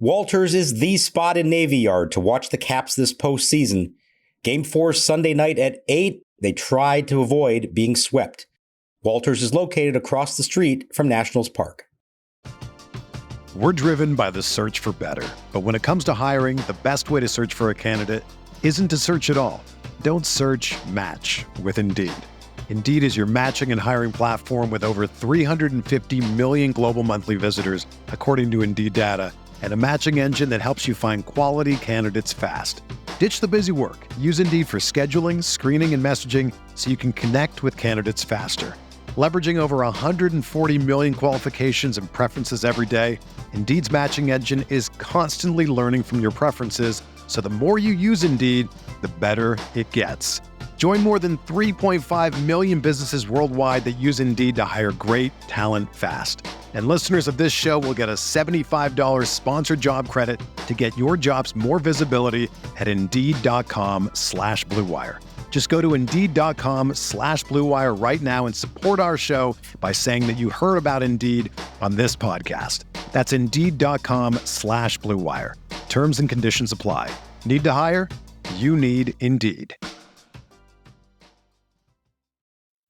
Walters is the spot in Navy Yard to watch the Caps this postseason. Game 4 Sunday night at 8. They tried to avoid being swept. Walters is located across the street from Nationals Park. We're driven by the search for better. But when it comes to hiring, the best way to search for a candidate isn't to search at all. Don't search, match with Indeed. Indeed is your matching and hiring platform with over 350 million global monthly visitors, according to Indeed data, and a matching engine that helps you find quality candidates fast. Ditch the busy work. Use Indeed for scheduling, screening, and messaging so you can connect with candidates faster. Leveraging over 140 million qualifications and preferences every day, Indeed's matching engine is constantly learning from your preferences, so the more you use Indeed, the better it gets. Join more than 3.5 million businesses worldwide that use Indeed to hire great talent fast. And listeners of this show will get a $75 sponsored job credit to get your jobs more visibility at Indeed.com/Blue Wire. Just go to Indeed.com/Blue Wire right now and support our show by saying that you heard about Indeed on this podcast. That's Indeed.com/Blue Wire. Terms and conditions apply. Need to hire? You need Indeed.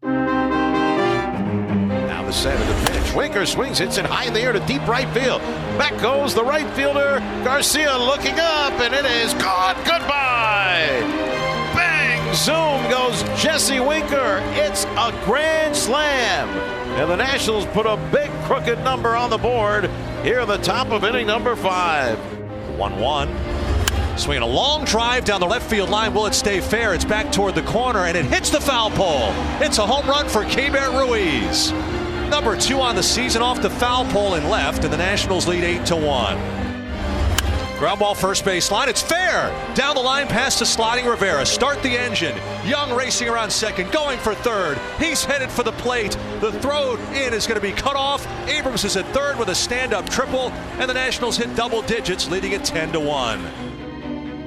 Now the set of the pitch. Winker swings, hits it high in the air to deep right field. Back goes the right fielder. Garcia looking up, and it is caught. Goodbye. Bang! Zoom goes Jesse Winker. It's a grand slam. And the Nationals put a big crooked number on the board here at the top of inning number 5. 1-1. Swinging a long drive down the left field line. Will it stay fair? It's back toward the corner, and it hits the foul pole. It's a home run for Keibert Ruiz. Number 2 on the season off the foul pole and left, and the Nationals lead 8-1. Ground ball first base line. It's fair. Down the line past the sliding Rivera. Start the engine. Young racing around second, going for third. He's headed for the plate. The throw in is going to be cut off. Abrams is at third with a stand-up triple, and the Nationals hit double digits, leading it 10-1.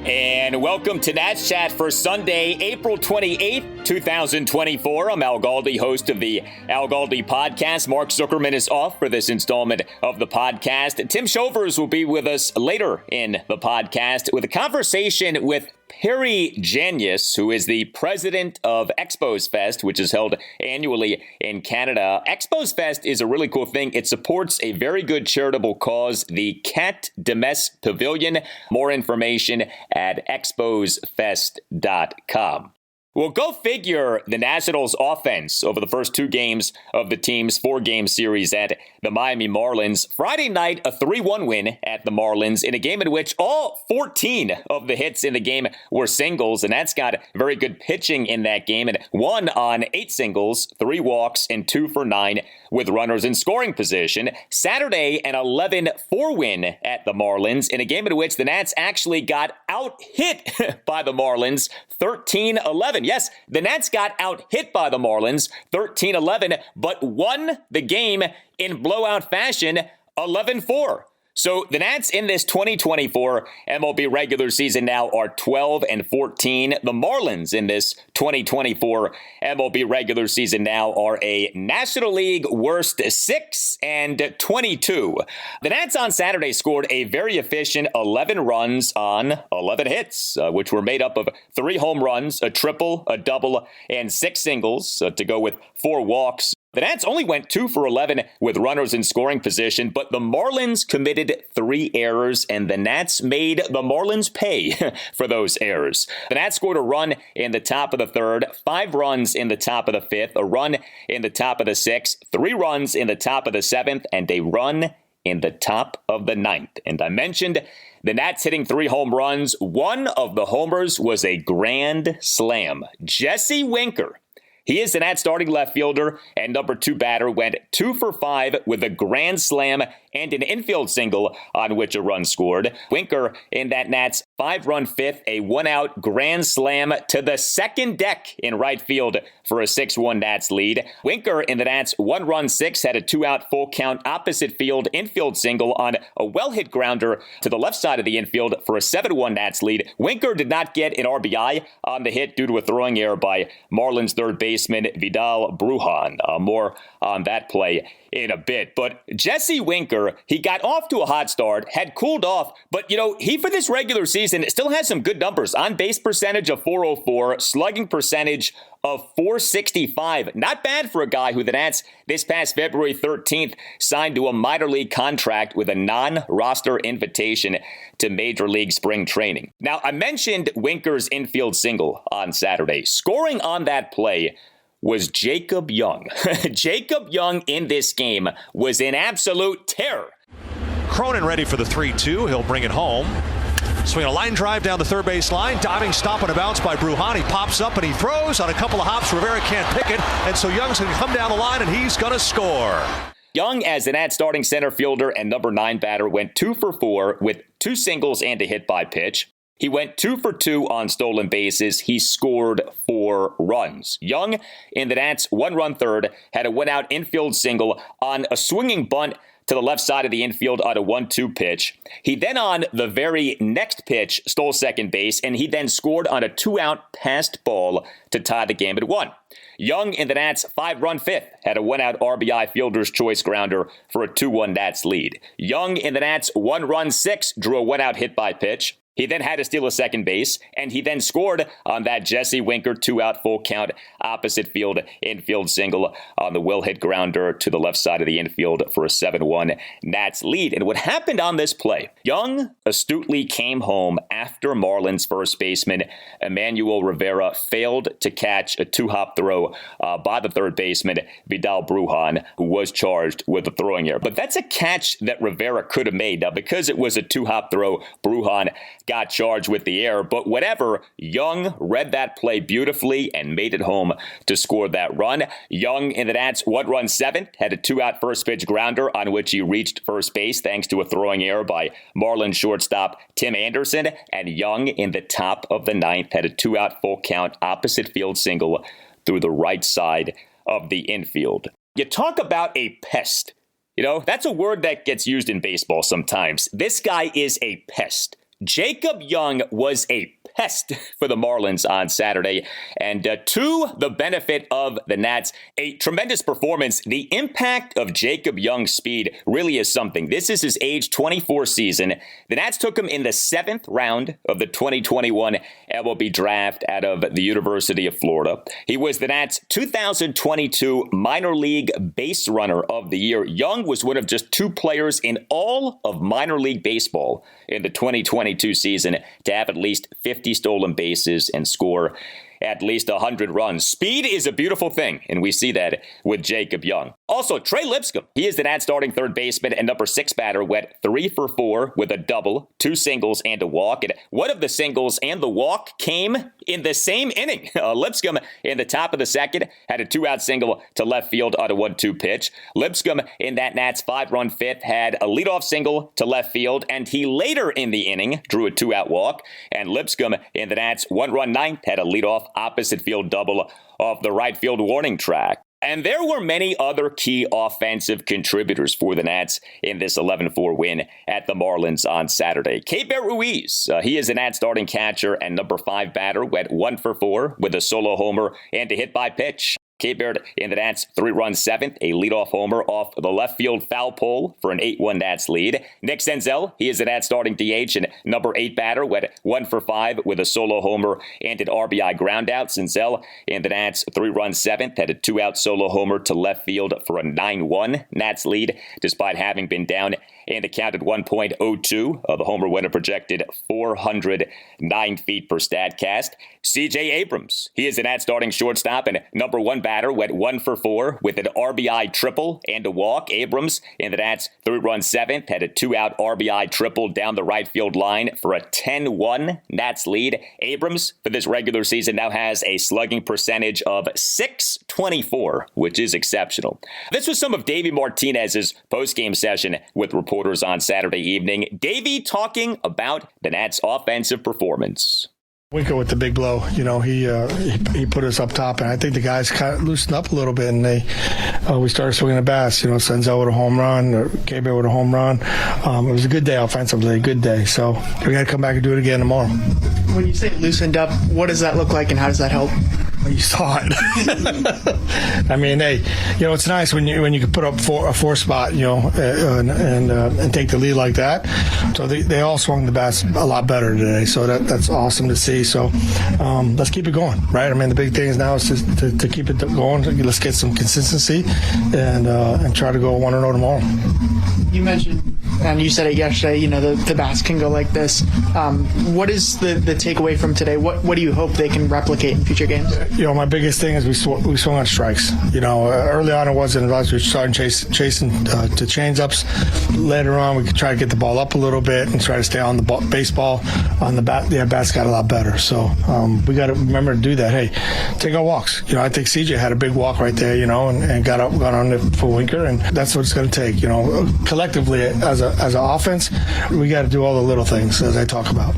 And welcome to Nats Chat for Sunday, April 28th, 2024. I'm Al Galdi, host of the Al Galdi podcast. Mark Zuckerman is off for this installment of the podcast. Tim Shovers will be with us later in the podcast with a conversation with Perry Giannias, who is the president of Expos Fest, which is held annually in Canada. Expos Fest is a really cool thing. It supports a very good charitable cause, the Cat de Messe Pavilion. More information at exposfest.com. Well, go figure, the Nationals offense over the first 2 games of the team's 4-game series at the Miami Marlins. Friday night, a 3-1 win at the Marlins in a game in which all 14 of the hits in the game were singles. And that's got very good pitching in that game, and 1 on 8 singles, 3 walks, and 2 for 9 with runners in scoring position. Saturday, an 11-4 win at the Marlins in a game in which the Nats actually got out-hit by the Marlins 13-11. Yes, the Nats got out-hit by the Marlins 13-11, but won the game in blowout fashion 11-4. So the Nats in this 2024 MLB regular season now are 12-14. The Marlins in this 2024 MLB regular season now are a National League worst 6-22. The Nats on Saturday scored a very efficient 11 runs on 11 hits, which were made up of 3 home runs, a triple, a double, and 6 singles to go with 4 walks. The Nats only went 2 for 11 with runners in scoring position, but the Marlins committed 3 errors, and the Nats made the Marlins pay for those errors. The Nats scored a run in the top of the 3rd, 5 runs in the top of the 5th, a run in the top of the 6th, 3 runs in the top of the 7th, and a run in the top of the 9th. And I mentioned the Nats hitting 3 home runs. One of the homers was a grand slam. Jesse Winker, he is the Nats starting left fielder and number 2 batter, went 2 for 5 with a grand slam and an infield single on which a run scored. Winker in that Nats 5-run 5th, a 1-out grand slam to the second deck in right field for a 6-1 Nats lead. Winker in the Nats 1-run 6th had a 2-out full count opposite field infield single on a well-hit grounder to the left side of the infield for a 7-1 Nats lead. Winker did not get an RBI on the hit due to a throwing error by Marlins third baseman baseman Vidal Brujan. More on that play in a bit. But Jesse Winker, he got off to a hot start, had cooled off, but, he for this regular season still has some good numbers. On base percentage of .404, slugging percentage of .465. Not bad for a guy who the Nats this past February 13th signed to a minor league contract with a non-roster invitation to Major League spring training. Now, I mentioned Winker's infield single on Saturday. Scoring on that play was Jacob Young. Jacob Young in this game was in absolute terror. Cronin ready for the 3-2. He'll bring it home. Swing a line drive down the third base line. Diving stop and a bounce by Brujan. He pops up and he throws on a couple of hops. Rivera can't pick it. And so Young's going to come down the line and he's going to score. Young, as the Nats starting center fielder and number 9 batter, went 2 for 4 with 2 singles and a hit by pitch. He went 2 for 2 on stolen bases. He scored 4 runs. Young, in the Nats' 1-run third, had a one-out infield single on a swinging bunt to the left side of the infield on a 1-2 pitch. He then on the very next pitch stole second base, and he then scored on a 2-out passed ball to tie the game at 1. Young, in the Nats' 5-run fifth, had a 1-out RBI fielder's choice grounder for a 2-1 Nats lead. Young, in the Nats' 1-run sixth, drew a 1-out hit by pitch. He then had to steal a second base, and he then scored on that Jesse Winker 2-out full count opposite field infield single on the will hit grounder to the left side of the infield for a 7-1 Nats lead. And what happened on this play? Young astutely came home after Marlins first baseman Emmanuel Rivera failed to catch a 2-hop throw by the third baseman Vidal Brujan, who was charged with a throwing error. But that's a catch that Rivera could have made. Now, because it was a 2-hop throw, Brujan got charged with the error, but whatever, Young read that play beautifully and made it home to score that run. Young, in the Nats' 1-run seventh, had a 2-out first pitch grounder on which he reached first base thanks to a throwing error by Marlins shortstop Tim Anderson, and Young, in the top of the ninth, had a 2-out full count opposite field single through the right side of the infield. You talk about a pest. That's a word that gets used in baseball sometimes. This guy is a pest. Jacob Young was a pest for the Marlins on Saturday. And to the benefit of the Nats, a tremendous performance. The impact of Jacob Young's speed really is something. This is his age 24 season. The Nats took him in the 7th round of the 2021 MLB draft out of the University of Florida. He was the Nats' 2022 minor league base runner of the year. Young was one of just 2 players in all of minor league baseball in the 2022 season to have at least 50 stolen bases and score at least 100 runs. Speed is a beautiful thing, and we see that with Jacob Young. Also, Trey Lipscomb, he is the Nats starting third baseman and number 6 batter, went 3 for 4 with a double, 2 singles, and a walk. And one of the singles and the walk came in the same inning. Lipscomb, in the top of the second, had a 2-out single to left field on a 1-2 pitch. Lipscomb, in that Nats 5-run fifth, had a leadoff single to left field, and he later in the inning drew a 2-out walk. And Lipscomb, in the Nats 1-run ninth, had a leadoff opposite field double off the right field warning track. And there were many other key offensive contributors for the Nats in this 11-4 win at the Marlins on Saturday. Keibert Ruiz, he is the Nats starting catcher and number 5 batter, went 1 for 4 with a solo homer and a hit by pitch. Keibert, in the Nats' 3-run seventh, a leadoff homer off the left field foul pole for an 8-1 Nats lead. Nick Senzel, he is the Nats starting DH and number 8 batter, went 1 for 5 with a solo homer and an RBI groundout. Senzel, in the Nats' 3-run seventh, had a 2-out solo homer to left field for a 9-1 Nats lead, despite having been down and it counted 1.02. The homer winner projected 409 feet per Statcast. C.J. Abrams, he is the Nats starting shortstop and number 1 batter, went 1 for 4 with an RBI triple and a walk. Abrams, in the Nats' 3-run seventh, had a 2-out RBI triple down the right field line for a 10-1 Nats lead. Abrams, for this regular season, now has a slugging percentage of .624, which is exceptional. This was some of Davey Martinez's postgame session with reporters on Saturday evening. Davey talking about the Nats' offensive performance. Winker with the big blow, he put us up top, and I think the guys kind of loosened up a little bit, and we started swinging the bats. Senzel with a home run, or Keibert with a home run. It was a good day offensively, a good day. So we got to come back and do it again tomorrow. When you say loosened up, what does that look like, and how does that help? You saw it. I mean, hey, it's nice when you can put up a four spot, and take the lead like that. So they all swung the bats a lot better today. So that's awesome to see. So let's keep it going, right? I mean, the big thing is now is to keep it going. Let's get some consistency and try to go 1-0 tomorrow. You mentioned, and you said it yesterday, the bats can go like this. What is the takeaway from today? What do you hope they can replicate in future games? My biggest thing is we swung on strikes. Early on it wasn't. We were starting chasing to change ups. Later on, we could try to get the ball up a little bit and try to stay on the baseball. On the bat, the bats got a lot better. So we got to remember to do that. Hey, take our walks. I think CJ had a big walk right there. And got on it for Winker, and that's what it's going to take. Collectively as an offense, we got to do all the little things as I talk about.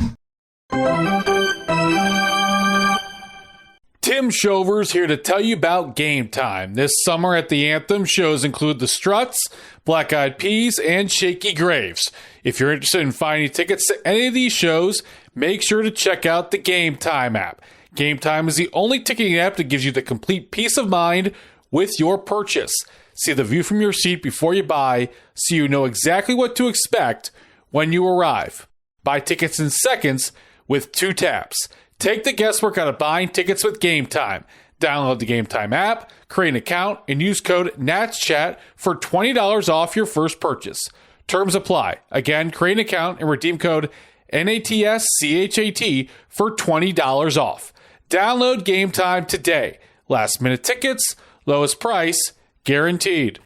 Tim Shover's here to tell you about Game Time. This summer at the Anthem, shows include The Struts, Black Eyed Peas, and Shaky Graves. If you're interested in finding tickets to any of these shows, make sure to check out the Game Time app. Game Time is the only ticketing app that gives you the complete peace of mind with your purchase. See the view from your seat before you buy, so you know exactly what to expect when you arrive. Buy tickets in seconds with 2 taps. Take the guesswork out of buying tickets with Game Time. Download the Game Time app, create an account, and use code NATSCHAT for $20 off your first purchase. Terms apply. Again, create an account and redeem code NATSCHAT for $20 off. Download Game Time today. Last minute tickets, lowest price, guaranteed.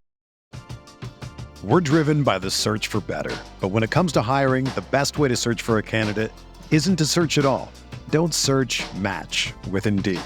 We're driven by the search for better. But when it comes to hiring, the best way to search for a candidate isn't to search at all. Don't search, match with Indeed.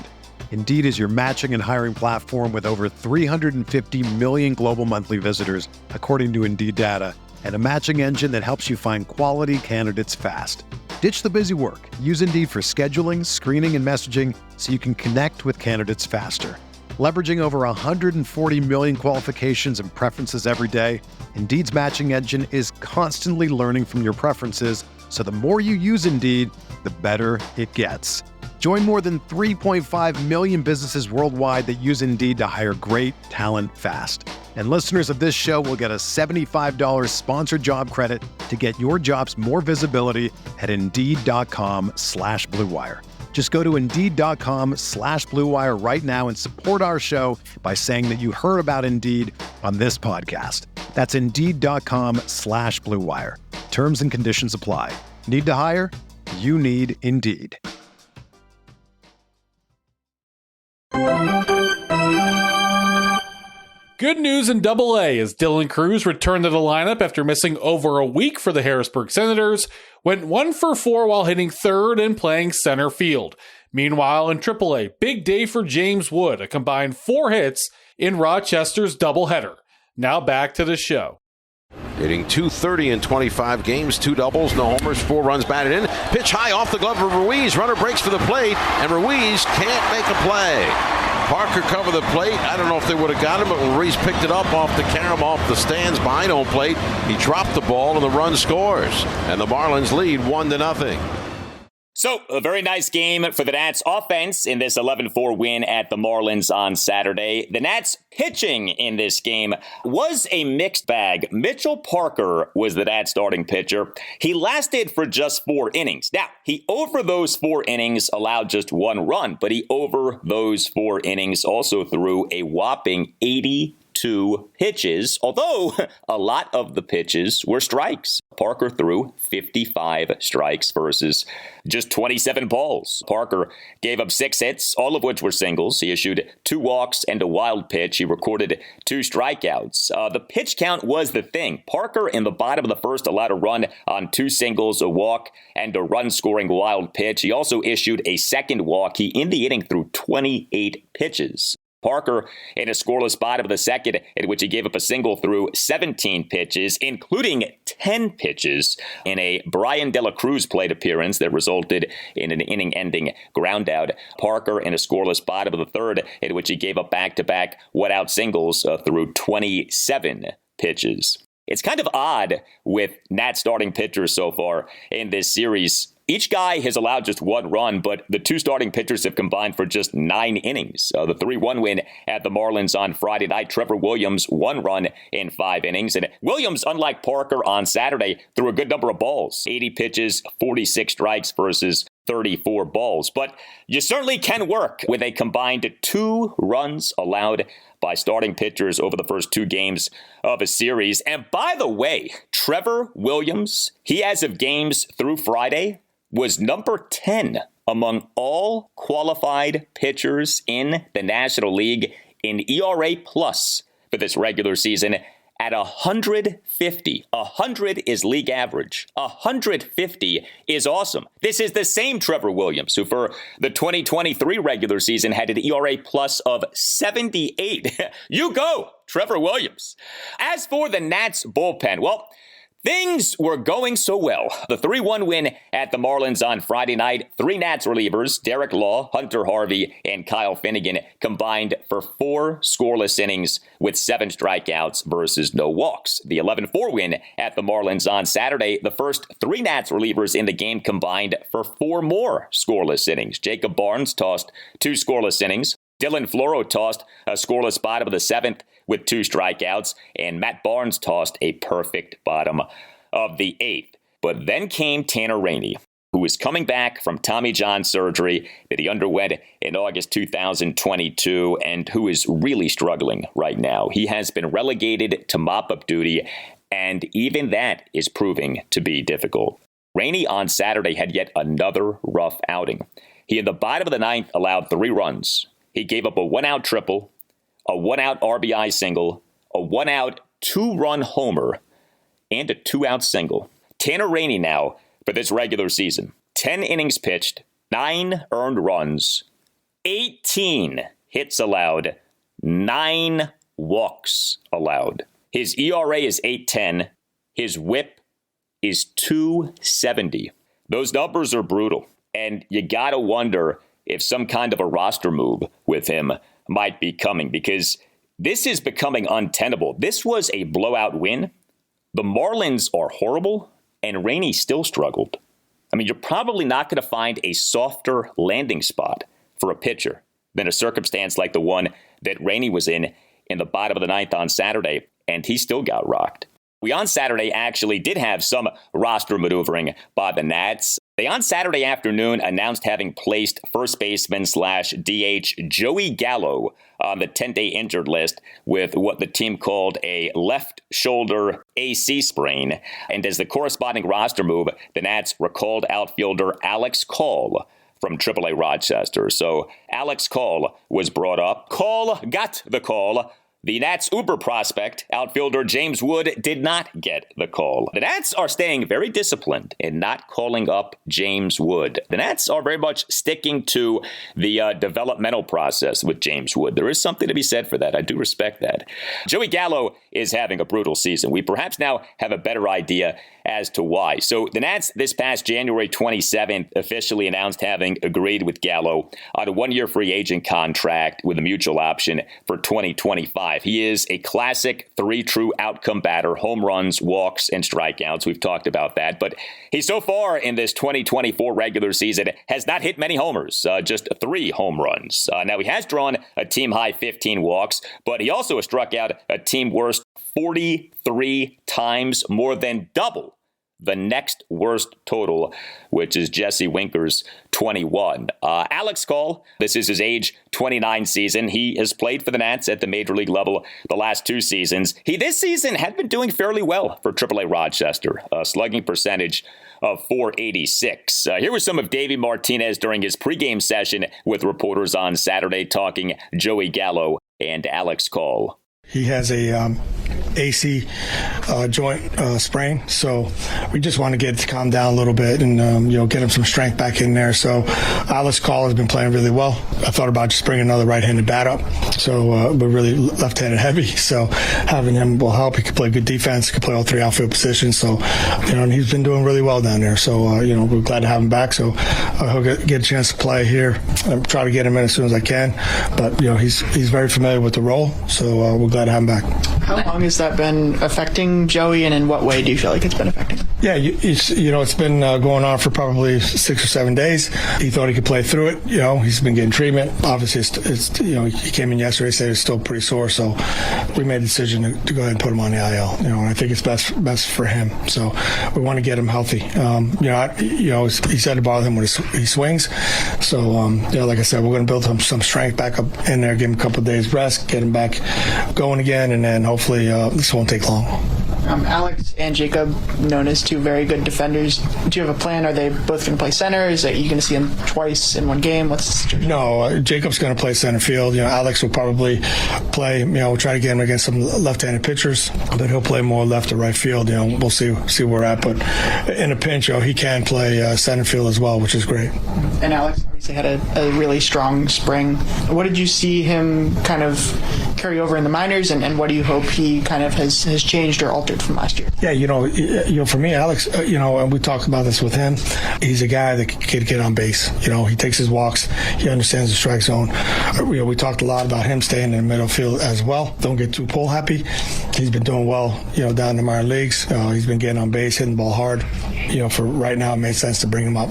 Indeed is your matching and hiring platform with over 350 million global monthly visitors, according to Indeed data, and a matching engine that helps you find quality candidates fast. Ditch the busy work. Use Indeed for scheduling, screening, and messaging so you can connect with candidates faster. Leveraging over 140 million qualifications and preferences every day, Indeed's matching engine is constantly learning from your preferences, so the more you use Indeed, the better it gets. Join more than 3.5 million businesses worldwide that use Indeed to hire great talent fast. And listeners of this show will get a $75 sponsored job credit to get your jobs more visibility at Indeed.com/Blue Wire. Just go to Indeed.com/Blue Wire right now and support our show by saying that you heard about Indeed on this podcast. That's Indeed.com/Blue Wire. Terms and conditions apply. Need to hire? You need Indeed. Good news in Double-A as Dylan Cruz returned to the lineup after missing over a week for the Harrisburg Senators, went 1 for 4 while hitting third and playing center field. Meanwhile, in Triple-A, big day for James Wood, a combined 4 hits in Rochester's doubleheader. Now back to the show. Hitting .230 in 25 games, 2 doubles, no homers, 4 runs batted in. Pitch high off the glove of Ruiz. Runner breaks for the plate, and Ruiz can't make a play. Parker covered the plate. I don't know if they would have got him, but when Ruiz picked it up off the carom, off the stands behind home plate, he dropped the ball and the run scores. And the Marlins lead 1-0. So, a very nice game for the Nats offense in this 11-4 win at the Marlins on Saturday. The Nats pitching in this game was a mixed bag. Mitchell Parker was the Nats starting pitcher. He lasted for just 4 innings. Now, he over those 4 innings allowed just 1 run, but he over those 4 innings also threw a whopping 82 pitches, although a lot of the pitches were strikes. Parker threw 55 strikes versus just 27 balls. Parker gave up 6 hits, all of which were singles. He issued 2 walks and a wild pitch. He recorded 2 strikeouts. The pitch count was the thing. Parker in the bottom of the first allowed a run on 2 singles, a walk, and a run-scoring wild pitch. He also issued a second walk. He, in the inning, threw 28 pitches. Parker in a scoreless bottom of the second, in which he gave up a single through 17 pitches, including 10 pitches in a Brian De La Cruz plate appearance that resulted in an inning-ending groundout. Parker in a scoreless bottom of the third, in which he gave up back-to-back one-out singles through 27 pitches. It's kind of odd with Nats starting pitchers so far in this series. Each guy has allowed just one run, but the two starting pitchers have combined for just 9 innings. The 3-1 win at the Marlins on Friday night, Trevor Williams, 1 run in 5 innings. And Williams, unlike Parker on Saturday, threw a good number of balls, 80 pitches, 46 strikes versus 34 balls. But you certainly can work with a combined 2 runs allowed by starting pitchers over the first 2 games of a series. And by the way, Trevor Williams, he as of games through Friday, was number 10 among all qualified pitchers in the National League in ERA plus for this regular season at 150. 100 is league average. 150 is awesome. This is the same Trevor Williams who for the 2023 regular season had an ERA plus of 78. You go, Trevor Williams. As for the Nats bullpen, well, things were going so well. The 3-1 win at the Marlins on Friday night. 3 Nats relievers, Derek Law, Hunter Harvey, and Kyle Finnegan, combined for 4 scoreless innings with 7 strikeouts versus no walks. The 11-4 win at the Marlins on Saturday. The first 3 Nats relievers in the game combined for 4 more scoreless innings. Jacob Barnes tossed 2 scoreless innings. Dylan Floro tossed a scoreless bottom of the 7th with 2 strikeouts, and Matt Barnes tossed a perfect bottom of the 8th. But then came Tanner Rainey, who was coming back from Tommy John surgery that he underwent in August 2022, and who is really struggling right now. He has been relegated to mop-up duty, and even that is proving to be difficult. Rainey on Saturday had yet another rough outing. He, in the bottom of the 9th, allowed 3 runs. He gave up a 1-out triple, a 1-out RBI single, a 1-out 2-run homer, and a 2-out single. Tanner Rainey now for this regular season. 10 innings pitched, 9 earned runs, 18 hits allowed, 9 walks allowed. His ERA is 8.10. His whip is 2.70. Those numbers are brutal, and you gotta wonder if some kind of a roster move with him might be coming, because this is becoming untenable. This was a blowout win. The Marlins are horrible, and Rainey still struggled. I mean, you're probably not going to find a softer landing spot for a pitcher than a circumstance like the one that Rainey was in the bottom of the 9th on Saturday, and he still got rocked. We on Saturday actually did have some roster maneuvering by the Nats. They on Saturday afternoon announced having placed first baseman / DH Joey Gallo on the 10-day injured list with what the team called a left shoulder AC sprain. And as the corresponding roster move, the Nats recalled outfielder Alex Call from AAA Rochester. So Alex Call was brought up. Call got the call. The Nats' uber prospect, outfielder James Wood, did not get the call. The Nats are staying very disciplined in not calling up James Wood. The Nats are very much sticking to the developmental process with James Wood. There is something to be said for that. I do respect that. Joey Gallo is having a brutal season. We perhaps now have a better idea as to why. So the Nats this past January 27th officially announced having agreed with Gallo on a 1-year free agent contract with a mutual option for 2025. He is a classic 3 true outcome batter, home runs, walks, and strikeouts. We've talked about that. But he so far in this 2024 regular season has not hit many homers, just 3 home runs. Now he has drawn a team high 15 walks, but he also has struck out a team worst 43 times, more than double the next worst total, which is Jesse Winker's 21. Alex Call, this is his age 29 season. He has played for the Nats at the major league level the last 2 seasons. He this season had been doing fairly well for AAA Rochester, a slugging percentage of .486. Here was some of Davey Martinez during his pregame session with reporters on Saturday talking Joey Gallo and Alex Call. He has a AC joint sprain, so we just want to get it to calm down a little bit and get him some strength back in there. So Alex Call has been playing really well. I thought about just bringing another right-handed bat up, so we're really left-handed heavy. So having him will help. He can play good defense, can play all 3 outfield positions. So and he's been doing really well down there. So we're glad to have him back. So he'll get a chance to play here. I'll try to get him in as soon as I can. But he's very familiar with the role, so we're glad to have him back. How long has that been affecting Joey, and in what way do you feel like it's been affecting him? Yeah, it's been going on for probably 6 or 7 days. He thought he could play through it. He's been getting treatment. Obviously, it's he came in yesterday, said he's still pretty sore, so we made a decision to go ahead and put him on the IL. And I think it's best for him. So we want to get him healthy. He said it bothered him when he swings. So like I said, we're going to build some strength back up in there, give him a couple of days rest, get him back going again, and then hopefully this won't take long. Alex and Jacob, known as two very good defenders. Do you have a plan? Are they both going to play center? Is that you going to see them twice in one game? What's the situation? No, Jacob's going to play center field. Alex will probably play. We'll try to get him against some left-handed pitchers, but he'll play more left or right field. We'll see where we're at. But in a pinch, he can play center field as well, which is great. And Alex obviously had a really strong spring. What did you see him kind of carry over in the minors, and what do you hope he kind of has changed or altered from last year? Yeah, for me, Alex, and we talked about this with him. He's a guy that can get on base. He takes his walks. He understands the strike zone. We talked a lot about him staying in the middle field as well. Don't get too pull happy. He's been doing well, down in the minor leagues. He's been getting on base, hitting the ball hard. For right now, it made sense to bring him up.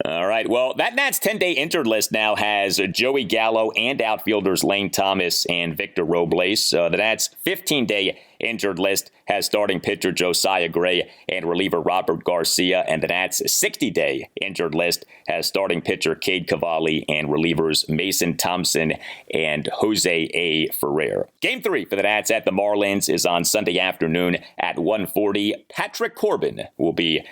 All right. Well, that Nats 10-day injured list now has Joey Gallo and outfielders Lane Thomas and Victor Robles. The Nats 15-day injured list has starting pitcher Josiah Gray and reliever Robert Garcia. And the Nats 60-day injured list has starting pitcher Cade Cavalli and relievers Mason Thompson and Jose A. Ferrer. Game 3 for the Nats at the Marlins is on Sunday afternoon at 1:40. Patrick Corbin will be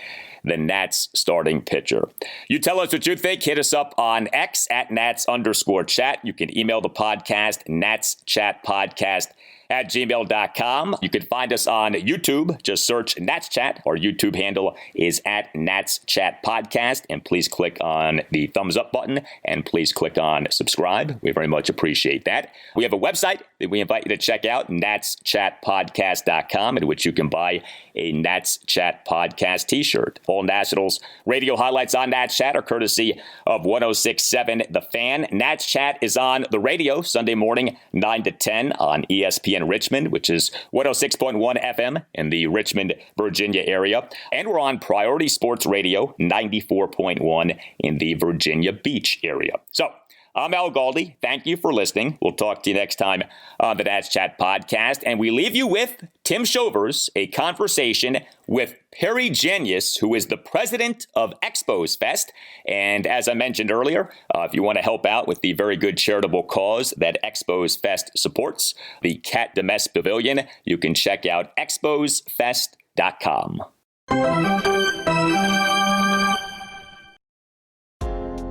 the Nats starting pitcher. You tell us what you think. Hit us up on X at Nats_chat. You can email the podcast, natschatpodcast@gmail.com. You can find us on YouTube. Just search Nats Chat. Our YouTube handle is at Nats Chat Podcast. And please click on the thumbs up button and please click on subscribe. We very much appreciate that. We have a website that we invite you to check out, natschatpodcast.com, in which you can buy a Nats Chat Podcast t-shirt. All Nationals radio highlights on Nats Chat are courtesy of 106.7 The Fan. Nats Chat is on the radio Sunday morning, 9 to 10 on ESPN Richmond, which is 106.1 FM in the Richmond, Virginia area. And we're on Priority Sports Radio, 94.1 in the Virginia Beach area. So, I'm Al Galdi. Thank you for listening. We'll talk to you next time on the Nats Chat Podcast. And we leave you with Tim Shovers, a conversation with Perry Giannias, who is the president of Expos Fest. And as I mentioned earlier, if you want to help out with the very good charitable cause that Expos Fest supports, the Cat de Messe Pavilion, you can check out exposfest.com.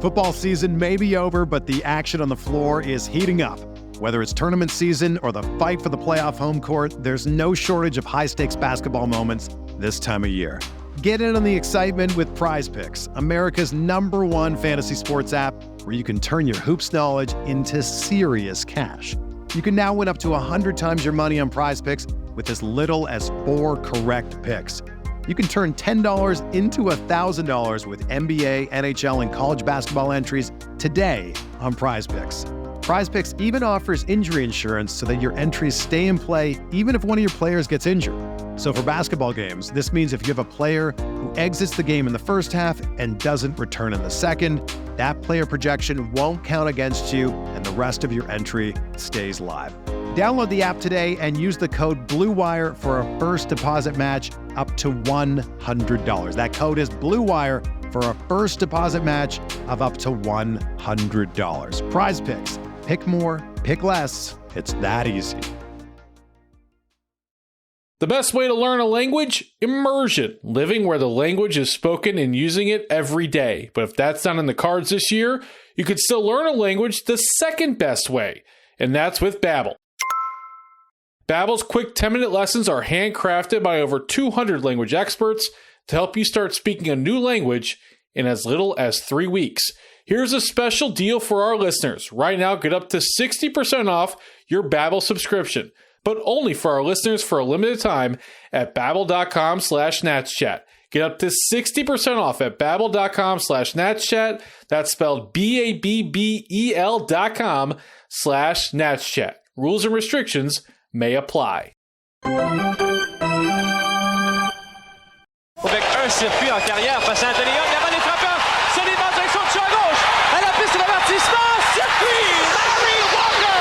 Football season may be over, but the action on the floor is heating up. Whether it's tournament season or the fight for the playoff home court, there's no shortage of high-stakes basketball moments this time of year. Get in on the excitement with Prize Picks, America's #1 fantasy sports app, where you can turn your hoops knowledge into serious cash. You can now win up to 100 times your money on Prize Picks with as little as 4 correct picks. You can turn $10 into $1,000 with NBA, NHL, and college basketball entries today on Prize Picks. Prize Picks even offers injury insurance so that your entries stay in play even if one of your players gets injured. So for basketball games, this means if you have a player who exits the game in the first half and doesn't return in the second, that player projection won't count against you and the rest of your entry stays live. Download the app today and use the code BLUEWIRE for a first deposit match up to $100. That code is BLUEWIRE for a first deposit match of up to $100. Prize Picks. Pick more, pick less. It's that easy. The best way to learn a language? Immersion. Living where the language is spoken and using it every day. But if that's not in the cards this year, you could still learn a language the second best way. And that's with Babbel. Babbel's quick 10-minute lessons are handcrafted by over 200 language experts to help you start speaking a new language in as little as 3 weeks. Here's a special deal for our listeners. Right now, get up to 60% off your Babbel subscription, but only for our listeners for a limited time at babbel.com/natschat. Get up to 60% off at babbel.com/natschat. That's spelled BABBEL.com/natschat. Rules and restrictions may apply. Avec un circuit en carrière face à Anthony Young, la balle est frappée solidement en direction de champ à gauche. À la piste de l'avertissement, circuit! Larry Walker!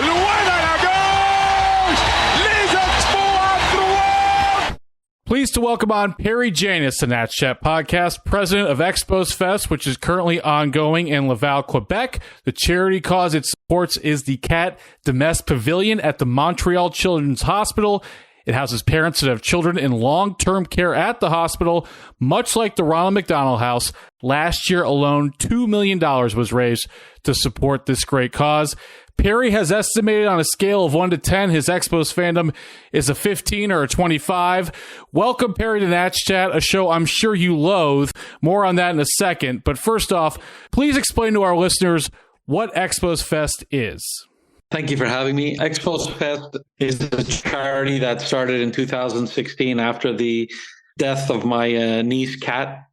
Loin à la gauche! Les Expos à droite! Pleased to welcome on Perry Giannias, the Nats Chat podcast, president of Expos Fest, which is currently ongoing in Laval, Quebec. The charity cause it supports is the Cat de Messe Pavilion at the Montreal Children's Hospital. It houses parents that have children in long-term care at the hospital, much like the Ronald McDonald House. Last year alone, $2 million was raised to support this great cause. Perry has estimated on a scale of 1 to 10, his Expos fandom is a 15 or a 25. Welcome, Perry, to Nats Chat, a show I'm sure you loathe. More on that in a second. But first off, please explain to our listeners what Expos Fest is. Thank you for having me. Expos Fest is a charity that started in 2016 after the death of my niece, Kat.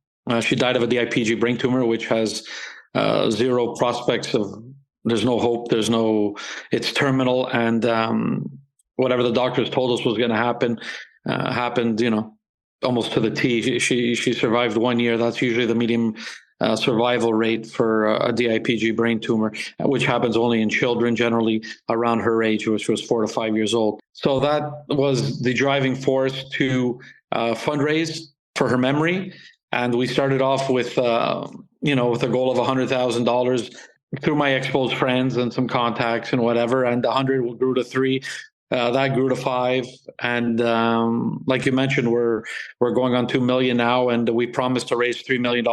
She died of a DIPG brain tumor, which has zero prospects of, there's no hope, it's terminal. And whatever the doctors told us was going to happen, happened, almost to the T. She survived 1 year. That's usually the medium survival rate for a DIPG brain tumor, which happens only in children, generally around her age, which was 4 to 5 years old. So that was the driving force to fundraise for her memory. And we started off with, with a goal of $100,000 through my Expos friends and some contacts and whatever. And 100 grew to 3. That grew to 5, and like you mentioned, we're going on $2 million now, and we promised to raise $3 million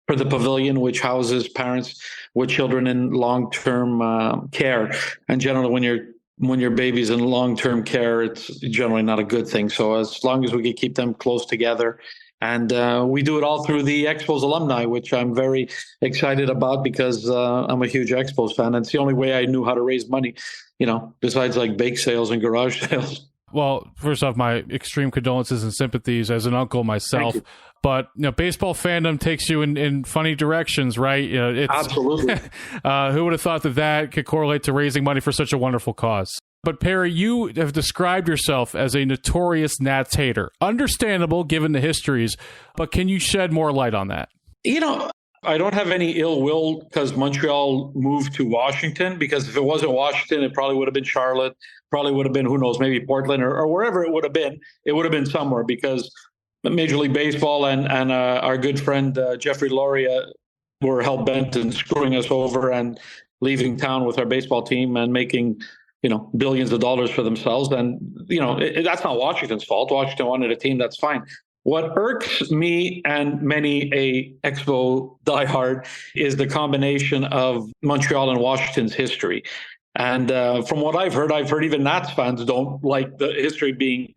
for the pavilion, which houses parents with children in long-term care. And generally, when your baby's in long-term care, it's generally not a good thing. So as long as we can keep them close together. And we do it all through the Expos alumni, which I'm very excited about because I'm a huge Expos fan. And it's the only way I knew how to raise money, besides like bake sales and garage sales. Well, first off, my extreme condolences and sympathies as an uncle myself. But baseball fandom takes you in funny directions, right? Absolutely. Who would have thought that could correlate to raising money for such a wonderful cause? But Perry, you have described yourself as a notorious Nats hater. Understandable given the histories, but can you shed more light on that? I don't have any ill will because Montreal moved to Washington, because if it wasn't Washington, it probably would have been Charlotte, probably would have been, who knows, maybe Portland or wherever it would have been. It would have been somewhere because Major League Baseball and our good friend Jeffrey Loria were hell-bent in screwing us over and leaving town with our baseball team and making billions of dollars for themselves. And, that's not Washington's fault. Washington wanted a team, that's fine. What irks me and many a Expo diehard is the combination of Montreal and Washington's history. And from what I've heard even Nats fans don't like the history being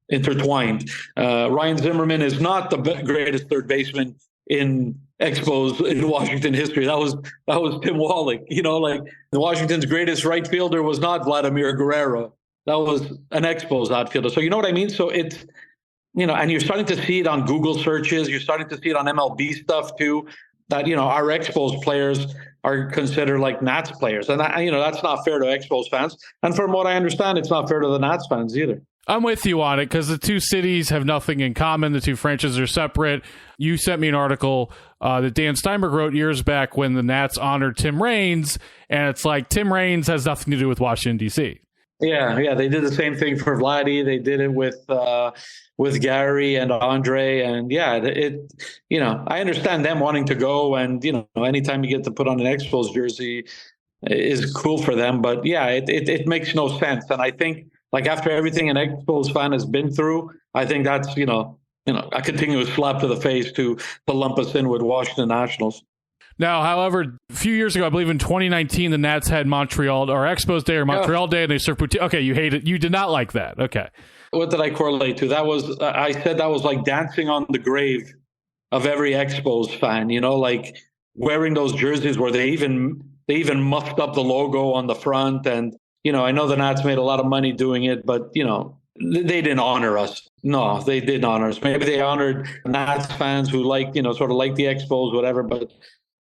intertwined. Ryan Zimmerman is not the greatest third baseman in Expos in Washington history. That was Tim Wallach. Washington's greatest right fielder was not Vladimir Guerrero. That was an Expos outfielder. So you know what I mean? So it's, and you're starting to see it on Google searches. You're starting to see it on MLB stuff too, that, our Expos players are considered like Nats players. And that's not fair to Expos fans. And from what I understand, it's not fair to the Nats fans either. I'm with you on it because the two cities have nothing in common. The two franchises are separate. You sent me an article that Dan Steinberg wrote years back when the Nats honored Tim Raines, and it's like Tim Raines has nothing to do with Washington, D.C. Yeah, they did the same thing for Vladdy. They did it with Gary and Andre, and I understand them wanting to go, and anytime you get to put on an Expos jersey is cool for them. But it makes no sense, and I think, like, after everything an Expos fan has been through, I think that's, a continuous slap to the face to lump us in with Washington Nationals. Now, however, a few years ago, I believe in 2019, the Nats had Montreal or Expos Day or Montreal Day, and they served poutine. Okay, you hate it. You did not like that. Okay. What did I correlate to? That was, I said that was like dancing on the grave of every Expos fan, like wearing those jerseys where they even muffed up the logo on the front. And, I know the Nats made a lot of money doing it, but, they didn't honor us. No, they didn't honor us. Maybe they honored Nats fans who sort of like the Expos, whatever, but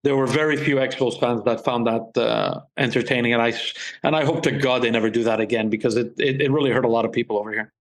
there were very few Expos fans that found that entertaining, and I hope to God they never do that again, because it really hurt a lot of people over here.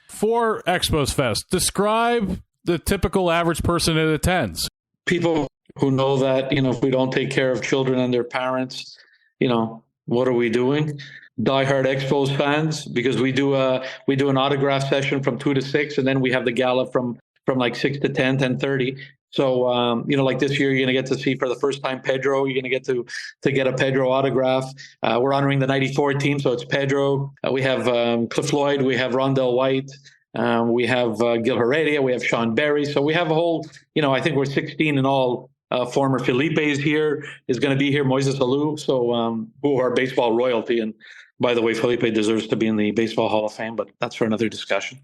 For Expos Fest, describe the typical average person that attends. People who know that, if we don't take care of children and their parents, what are we doing? Diehard Expos fans, because we do an autograph session from 2 to 6, and then we have the gala from like 6 to 10:30. So, like this year, you're going to get to see for the first time Pedro. You're going to get to get a Pedro autograph. We're honoring the 94 team, so it's Pedro. We have Cliff Lloyd. We have Rondell White. We have Gil Heredia. We have Sean Berry. So we have a whole, I think we're 16 in all. Former Felipe is going to be here. Moises, Alou. So who are baseball royalty. And by the way, Felipe deserves to be in the Baseball Hall of Fame, but that's for another discussion.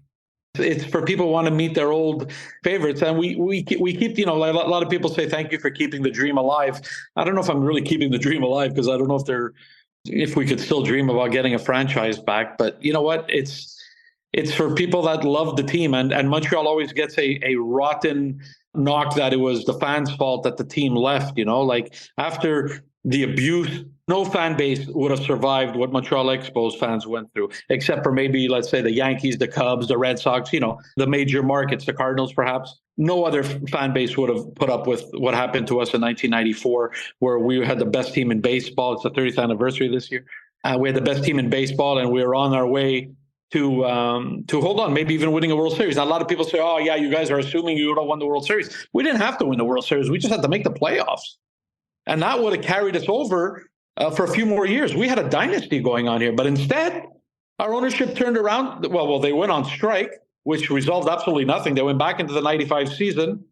It's for people who want to meet their old favorites. And we keep, a lot of people say, thank you for keeping the dream alive. I don't know if I'm really keeping the dream alive, because I don't know if we could still dream about getting a franchise back. But you know what? It's for people that love the team. And Montreal always gets a rotten knock that it was the fans' fault that the team left. Like after the abuse, no fan base would have survived what Montreal Expos fans went through, except for maybe, let's say, the Yankees, the Cubs, the Red Sox, the major markets, the Cardinals, perhaps. No other fan base would have put up with what happened to us in 1994, where we had the best team in baseball. It's the 30th anniversary this year. We had the best team in baseball, and we were on our way to hold on, maybe even winning a World Series. Now, a lot of people say, oh, yeah, you guys are assuming you would have won the World Series. We didn't have to win the World Series. We just had to make the playoffs. And that would have carried us over for a few more years. We had a dynasty going on here. But instead, our ownership turned around. Well, they went on strike, which resolved absolutely nothing. They went back into the 95 season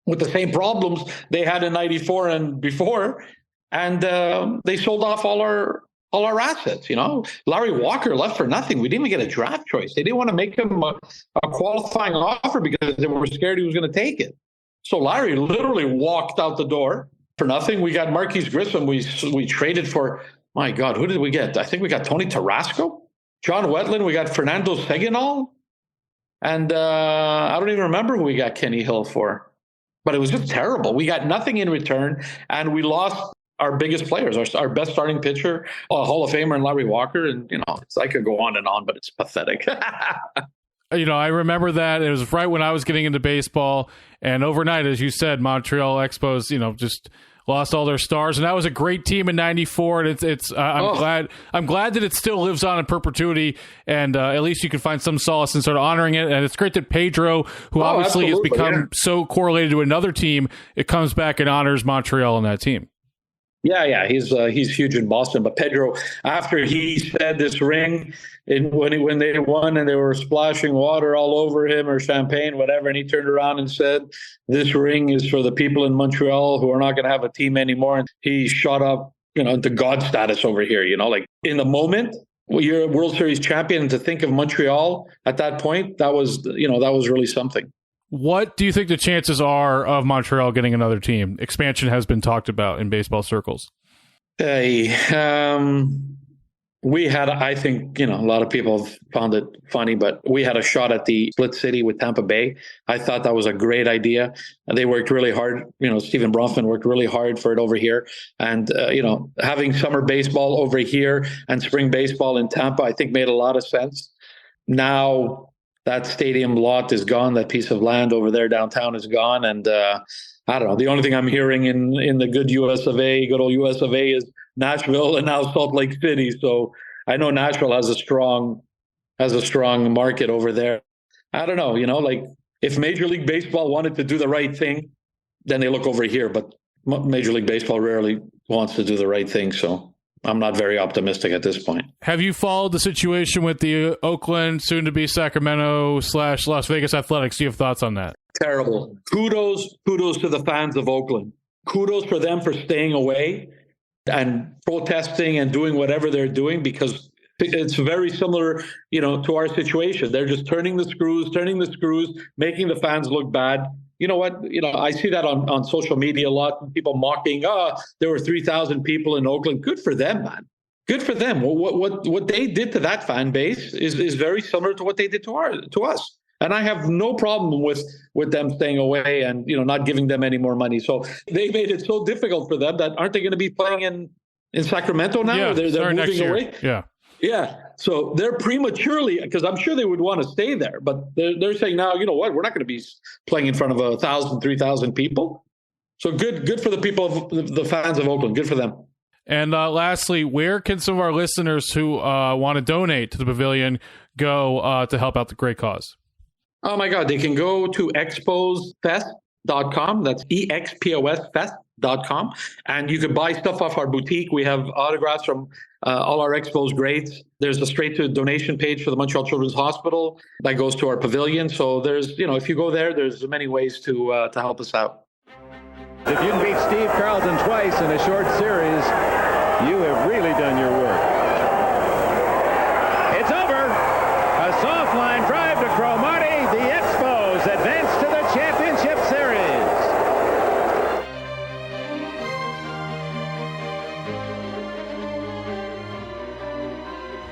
with the same problems they had in 94 and before. And they sold off all our assets. Larry Walker left for nothing. We didn't even get a draft choice. They didn't want to make him a qualifying offer because they were scared he was going to take it. So Larry literally walked out the door for nothing. We got Marquise Grissom. We traded for, my God, who did we get? I think we got Tony Tarasco, John Wetland. We got Fernando Seganol. And I don't even remember who we got Kenny Hill for. But it was just terrible. We got nothing in return, and we lost our biggest players, our best starting pitcher, Hall of Famer, and Larry Walker. And, I could go on and on, but it's pathetic. I remember that. It was right when I was getting into baseball. And overnight, as you said, Montreal Expos, just lost all their stars. And that was a great team in '94. And I'm glad that it still lives on in perpetuity. And at least you can find some solace in sort of honoring it. And it's great that Pedro, who obviously has become so correlated to another team, it comes back and honors Montreal and that team. Yeah, he's huge in Boston. But Pedro, after he said this ring, when they won and they were splashing water all over him or champagne, whatever, and he turned around and said, "This ring is for the people in Montreal who are not going to have a team anymore." And he shot up, into God status over here. Like in the moment, you're a World Series champion, and to think of Montreal at that point, that was really something. What do you think the chances are of Montreal getting another team? Expansion has been talked about in baseball circles. We had, I think, a lot of people have found it funny, but we had a shot at the split city with Tampa Bay. I thought that was a great idea. They worked really hard. Stephen Bronfman worked really hard for it over here. And, having summer baseball over here and spring baseball in Tampa, I think made a lot of sense. Now, that stadium lot is gone. That piece of land over there downtown is gone. And I don't know. The only thing I'm hearing in the good old US of A is Nashville and now Salt Lake City. So I know Nashville has a strong market over there. I don't know. If Major League Baseball wanted to do the right thing, then they look over here. But Major League Baseball rarely wants to do the right thing. So I'm not very optimistic at this point. Have you followed the situation with the Oakland, soon to be Sacramento / Las Vegas Athletics? Do you have thoughts on that? Terrible. Kudos to the fans of Oakland. Kudos for them for staying away and protesting and doing whatever they're doing, because it's very similar, to our situation. They're just turning the screws, making the fans look bad. You know what? I see that on social media a lot. People mocking, there were 3,000 people in Oakland. Good for them, man. Good for them. What they did to that fan base is very similar to what they did to us. And I have no problem with them staying away and, not giving them any more money. So they made it so difficult for them that aren't they going to be playing in Sacramento now? Yeah, they're moving away. Yeah. Yeah. So they're prematurely, because I'm sure they would want to stay there, but they're saying now, you know what, we're not going to be playing in front of 1,000, 3,000 people. So good for the people, the fans of Oakland. Good for them. And lastly, where can some of our listeners who want to donate to the pavilion go to help out the great cause? Oh my God, they can go to exposfest.com. That's EXPOSfest.com. And you can buy stuff off our boutique. We have autographs from all our Expos greats. There's a straight to donation page for the Montreal Children's Hospital that goes to our pavilion. So there's, if you go there, there's many ways to help us out. If you can beat Steve Carlton twice in a short series, you have really done your work. It's over. A soft line drive to Cromartie. The Expos advance to the championship series.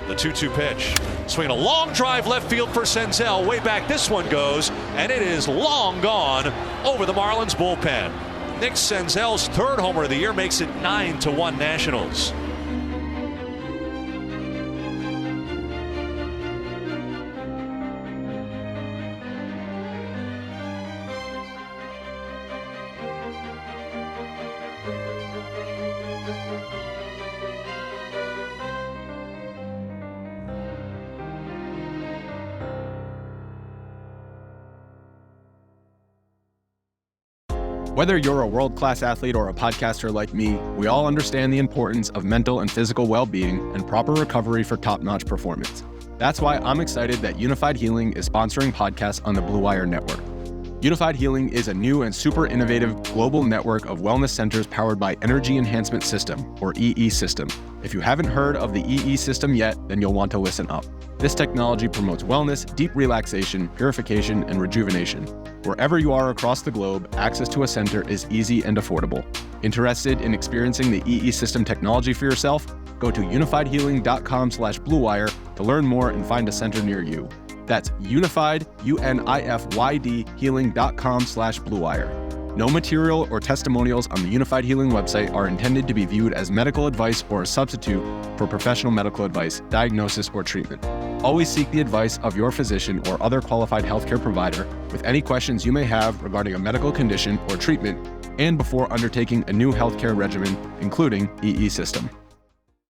The 2-2 pitch. Swinging a long drive left field for Senzel. Way back this one goes, and it is long gone over the Marlins bullpen. Nick Senzel's third homer of the year makes it 9-1 Nationals. Whether you're a world-class athlete or a podcaster like me, we all understand the importance of mental and physical well-being and proper recovery for top-notch performance. That's why I'm excited that Unified Healing is sponsoring podcasts on the Blue Wire Network. Unified Healing is a new and super innovative global network of wellness centers powered by Energy Enhancement System, or EE System. If you haven't heard of the EE System yet, then you'll want to listen up. This technology promotes wellness, deep relaxation, purification, and rejuvenation. Wherever you are across the globe, access to a center is easy and affordable. Interested in experiencing the EE System technology for yourself? Go to unifiedhealing.com/bluewire to learn more and find a center near you. That's unified, UNIFYD, healing.com/bluewire. No material or testimonials on the Unified Healing website are intended to be viewed as medical advice or a substitute for professional medical advice, diagnosis, or treatment. Always seek the advice of your physician or other qualified healthcare provider with any questions you may have regarding a medical condition or treatment and before undertaking a new healthcare regimen, including EE System.